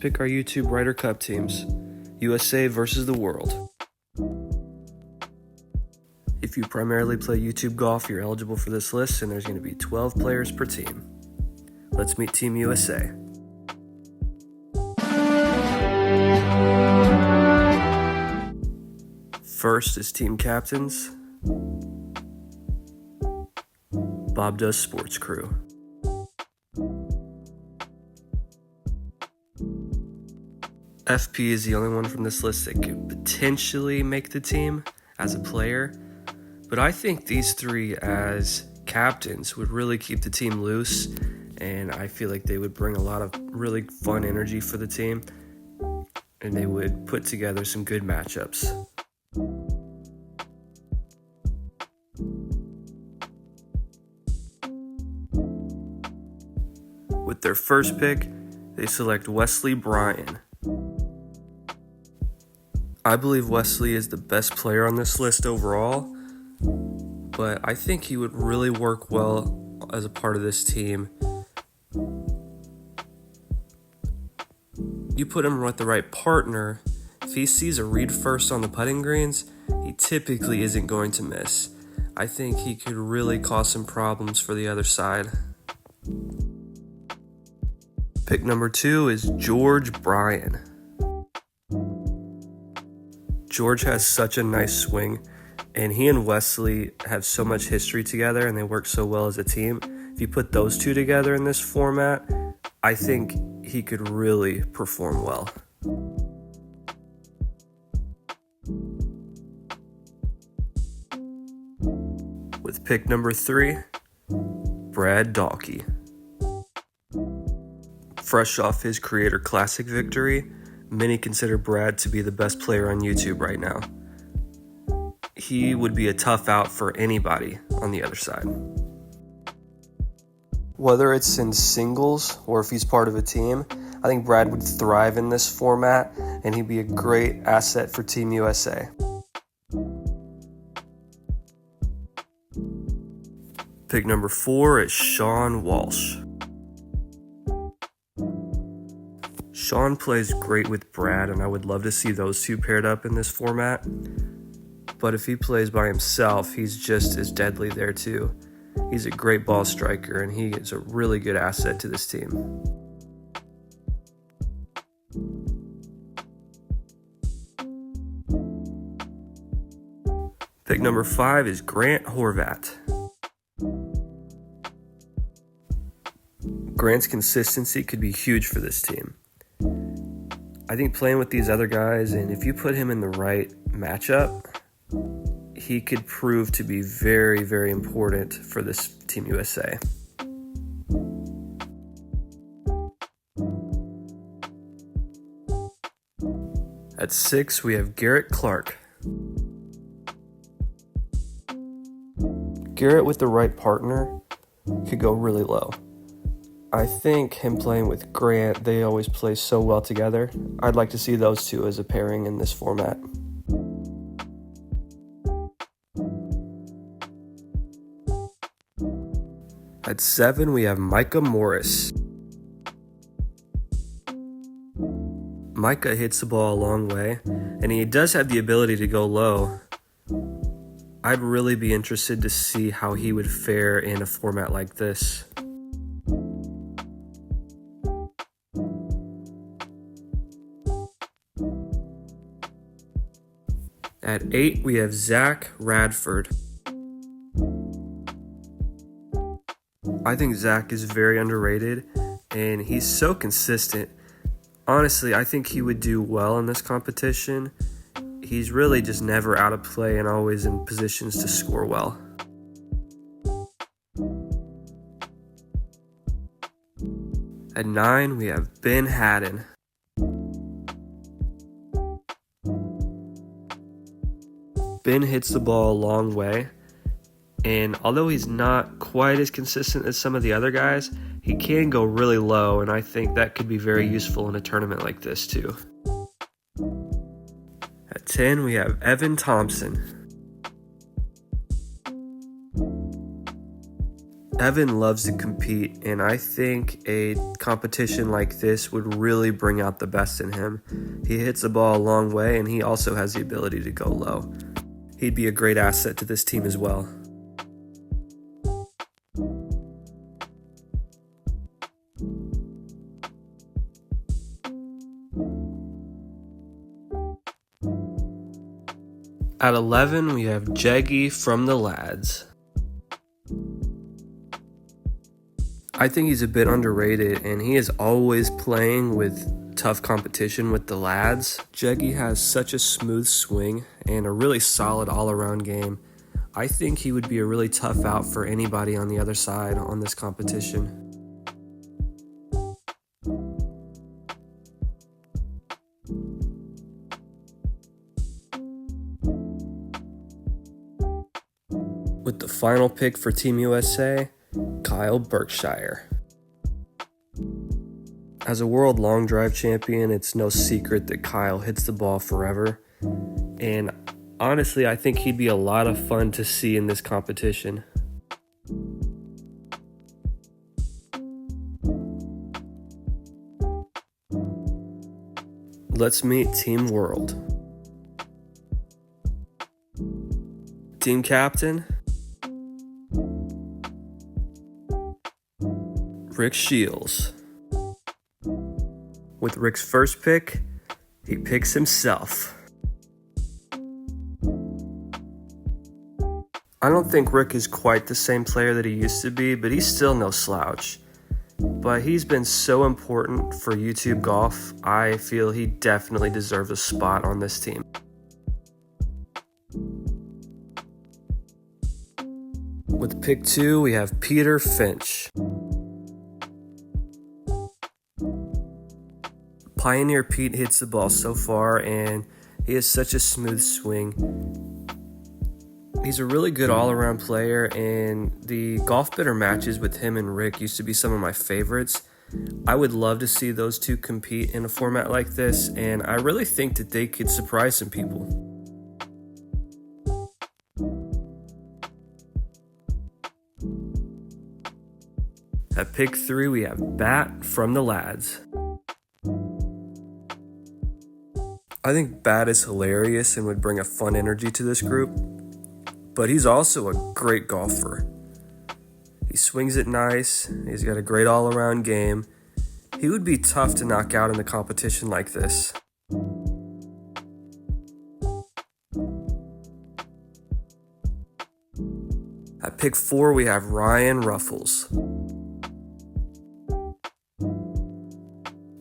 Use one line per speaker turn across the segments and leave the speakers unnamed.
pick our YouTube Ryder Cup teams. USA versus the world. If you primarily play YouTube golf, you're eligible for this list, and there's going to be 12 players per team. Let's meet Team USA. First is team captains. Bob Does Sports Crew. FP is the only one from this list that could potentially make the team as a player, but I think these three as captains would really keep the team loose, and I feel like they would bring a lot of really fun energy for the team, and they would put together some good matchups. With their first pick, they select Wesley Bryan. I believe Wesley is the best player on this list overall, but I think he would really work well as a part of this team. You put him with the right partner, if he sees a read first on the putting greens, he typically isn't going to miss. I think he could really cause some problems for the other side. Pick number 2 is George Bryan. George has such a nice swing, and he and Wesley have so much history together, and they work so well as a team. If you put those two together in this format, I think he could really perform well. With pick number 3, Brad Dalke. Fresh off his Creator Classic victory, many consider Brad to be the best player on YouTube right now. He would be a tough out for anybody on the other side. Whether it's in singles or if he's part of a team, I think Brad would thrive in this format, and he'd be a great asset for Team USA. Pick number 4 is Sean Walsh. Sean plays great with Brad, and I would love to see those two paired up in this format. But if he plays by himself, he's just as deadly there too. He's a great ball striker, and he is a really good asset to this team. Pick number 5 is Grant Horvat. Grant's consistency could be huge for this team. I think playing with these other guys, and if you put him in the right matchup, he could prove to be very, very important for this Team USA. At 6, we have Garrett Clark. Garrett with the right partner could go really low. I think him playing with Grant, they always play so well together. I'd like to see those two as a pairing in this format. At 7, we have Micah Morris. Micah hits the ball a long way, and he does have the ability to go low. I'd really be interested to see how he would fare in a format like this. At 8, we have Zac Radford. I think Zac is very underrated, and he's so consistent. Honestly, I think he would do well in this competition. He's really just never out of play and always in positions to score well. At 9, we have Ben Hadden. Ben hits the ball a long way, and although he's not quite as consistent as some of the other guys, he can go really low, and I think that could be very useful in a tournament like this too. At 10, we have Evan Thompson. Evan loves to compete, and I think a competition like this would really bring out the best in him. He hits the ball a long way, and he also has the ability to go low. He'd be a great asset to this team as well. At 11, we have Jeggy from the Lads. I think he's a bit underrated, and he is always playing with tough competition with the Lads. Jeggy has such a smooth swing and a really solid all-around game. I think he would be a really tough out for anybody on the other side on this competition. With the final pick for Team USA, Kyle Berkshire. As a world long drive champion, it's no secret that Kyle hits the ball forever. And honestly, I think he'd be a lot of fun to see in this competition. Let's meet Team World. Team Captain, Rick Shields. With Rick's first pick, he picks himself. I don't think Rick is quite the same player that he used to be, but he's still no slouch. But he's been so important for YouTube golf, I feel he definitely deserves a spot on this team. With pick 2, we have Peter Finch. Pioneer Pete hits the ball so far, and he has such a smooth swing. He's a really good all-around player, and the golf bitter matches with him and Rick used to be some of my favorites. I would love to see those two compete in a format like this, and I really think that they could surprise some people. At pick 3, we have Bat from the Lads. I think Bat is hilarious and would bring a fun energy to this group, but he's also a great golfer. He swings it nice, he's got a great all-around game. He would be tough to knock out in a competition like this. At pick 4, we have Ryan Ruffles.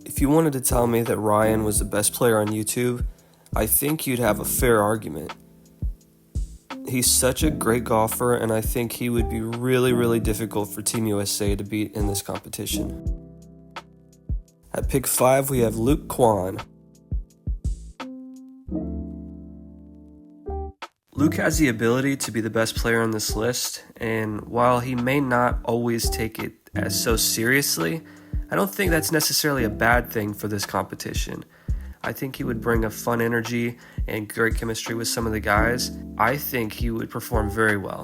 If you wanted to tell me that Ryan was the best player on YouTube, I think you'd have a fair argument. He's such a great golfer, and I think he would be really difficult for Team USA to beat in this competition. At pick 5, we have Luke Kwon. Luke has the ability to be the best player on this list, and while he may not always take it as so seriously, I don't think that's necessarily a bad thing for this competition. I think he would bring a fun energy and great chemistry with some of the guys. I think he would perform very well.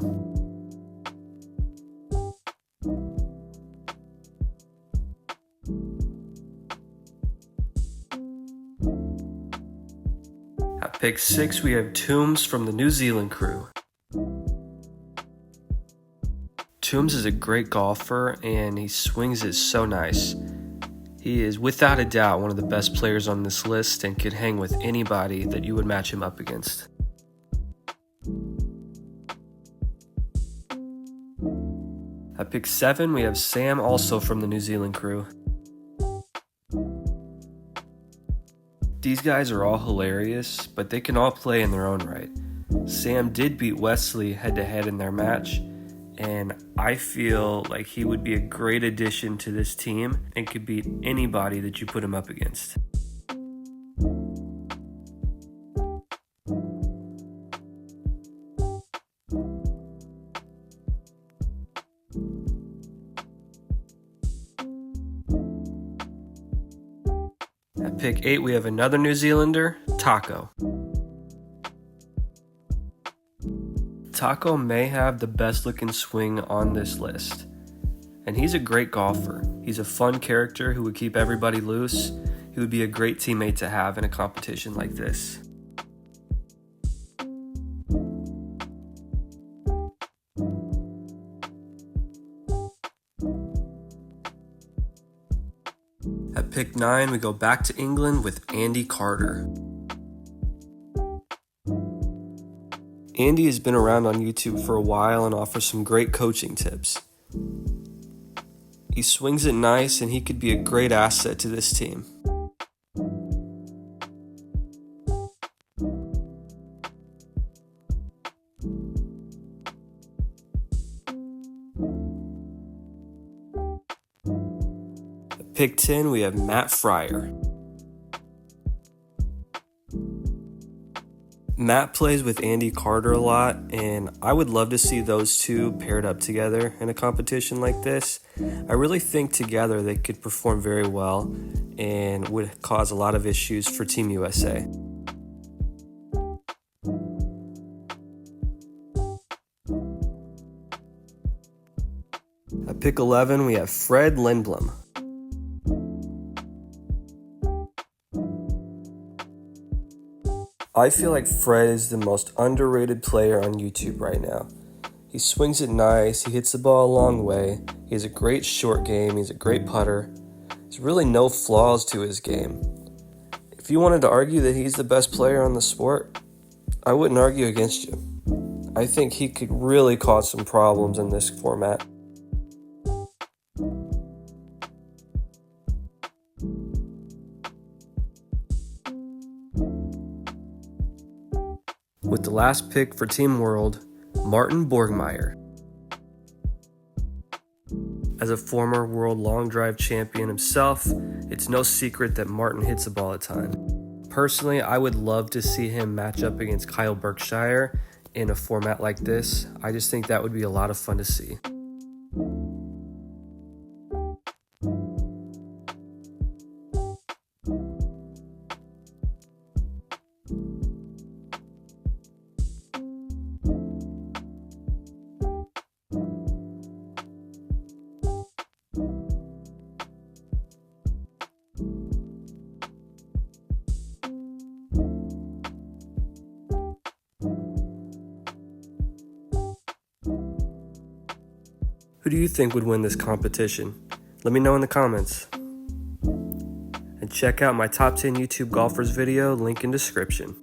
At pick 6, we have Tooms from the New Zealand crew. Tooms is a great golfer, and he swings it so nice. He is without a doubt one of the best players on this list and could hang with anybody that you would match him up against. At pick 7, we have Sam, also from the New Zealand crew. These guys are all hilarious, but they can all play in their own right. Sam did beat Wesley head-to-head in their match, and I feel like he would be a great addition to this team and could beat anybody that you put him up against. At pick 8, we have another New Zealander, Taco. Taco may have the best looking swing on this list. And he's a great golfer. He's a fun character who would keep everybody loose. He would be a great teammate to have in a competition like this. At pick 9, we go back to England with Andy Carter. Andy has been around on YouTube for a while and offers some great coaching tips. He swings it nice and he could be a great asset to this team. At pick 10, we have Matt Fryer. Matt plays with Andy Carter a lot, and I would love to see those two paired up together in a competition like this. I really think together they could perform very well and would cause a lot of issues for Team USA. At pick 11, we have Fred Lindblom. I feel like Fred is the most underrated player on YouTube right now. He swings it nice, he hits the ball a long way, he has a great short game, he's a great putter. There's really no flaws to his game. If you wanted to argue that he's the best player on the sport, I wouldn't argue against you. I think he could really cause some problems in this format. With the last pick for Team World, Martin Borgmeier. As a former world long drive champion himself, it's no secret that Martin hits the ball a ton. Personally, I would love to see him match up against Kyle Berkshire in a format like this. I just think that would be a lot of fun to see. Who do you think would win this competition? Let me know in the comments. And check out my top 10 YouTube golfers video, link in description.